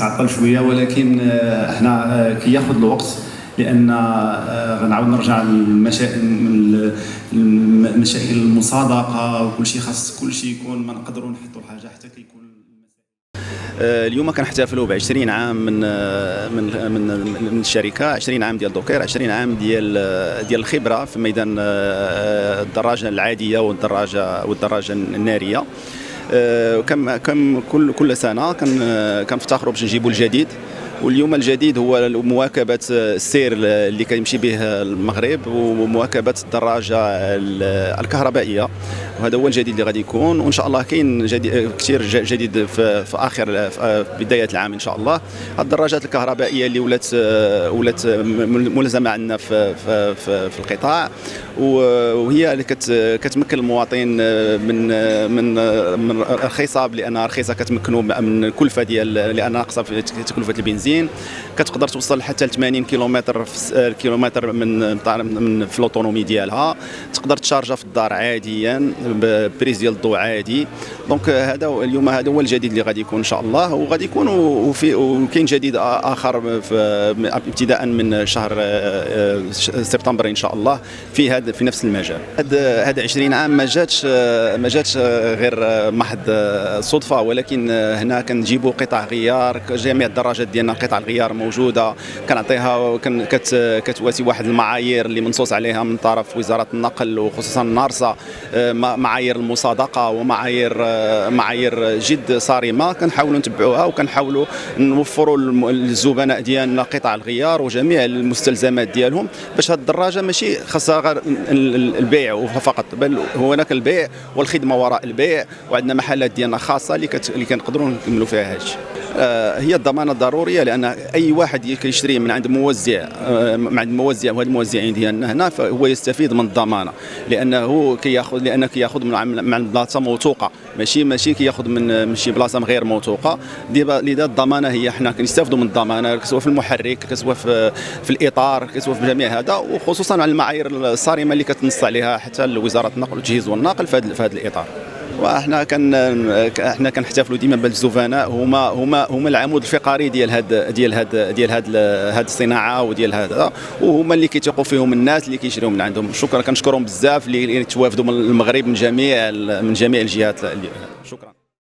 كتعطل شويه، ولكن احنا كياخذ الوقت، لان غنعاود نرجع لمشاكل المصادقه وكل شيء، خاص كل شيء يكون ما نقدروا نحطوا حاجه حتى كيكون. اليوم كنحتفلوا ب 20 عام من الشركه، 20 عام ديال دوكير، 20 عام ديال الخبره في ميدان الدراجه العاديه والدراجه الناريه. كم كل سنه كنفتخروا باش نجيبوا الجديد، واليوم الجديد هو مواكبه السير اللي كيمشي به المغرب ومواكبه الدراجه الكهربائيه، وهذا هو الجديد اللي غادي يكون. وان شاء الله كاين كثير جديد في اخر في بدايه العام ان شاء الله. الدراجات الكهربائيه اللي ولات ملزمه عندنا في القطاع، وهي اللي كتمكن المواطن من رخيصه، لانها رخيصه كتمكنوا من الكلفه لانها ناقصه في تكلفه البنزين. كتقدر توصل حتى ل 80 كيلومتر من في الاوتونومي ديالها. تقدر تشارجها في الدار عاديا بريز ديال الضوء عادي. دونك اليوم هذا هو الجديد اللي غادي يكون ان شاء الله، وغادي يكون وكاين جديد اخر ابتداء من شهر سبتمبر ان شاء الله في نفس المجال. هذا 20 عام ما جاتش غير محض صدفه، ولكن هنا كنجيبوا قطع غيار. جميع الدراجات ديالنا قطع الغيار موجوده، كنعطيها كتواتي واحد المعايير اللي منصوص عليها من طرف وزاره النقل وخصوصا النارسه، معايير المصادقه ومعايير جد صارمه. كنحاولوا نتبعوها وكنحاولوا نوفروا للزبناء ديالنا قطع الغيار وجميع المستلزمات ديالهم، باش هذه الدراجه ماشي خاصها غير البيع فقط، بل هناك البيع والخدمه وراء البيع. وعندنا محلات ديالنا خاصه اللي كنقدروا نكملوا فيها هذا الشيء. هي الضمانه ضروريه، لان اي واحد كيشتري من عند موزع وهاد الموزعين ديالنا هنا، فهو يستفيد من الضمانه، لانه كياخذ من بلاصه موثوقه، ماشي كياخذ من شي بلاصه غير موثوقه. لذا الضمانه هي حنا كنستافدوا من الضمانه، سواء في المحرك، سواء في الاطار، سواء في جميع هذا، وخصوصا على المعايير الصارمه اللي كتنص عليها حتى وزاره النقل والتجهيز والنقل في هذا الاطار. واحنا كنحتفلوا ديما بالزبناء، هما العمود الفقري ديال هاد الصناعه وديال هذا، وهما اللي كيثيقوا فيهم الناس اللي كيشريو من عندهم. شكرا، كنشكرهم بزاف اللي توافدوا من المغرب من جميع الجهات. شكرا.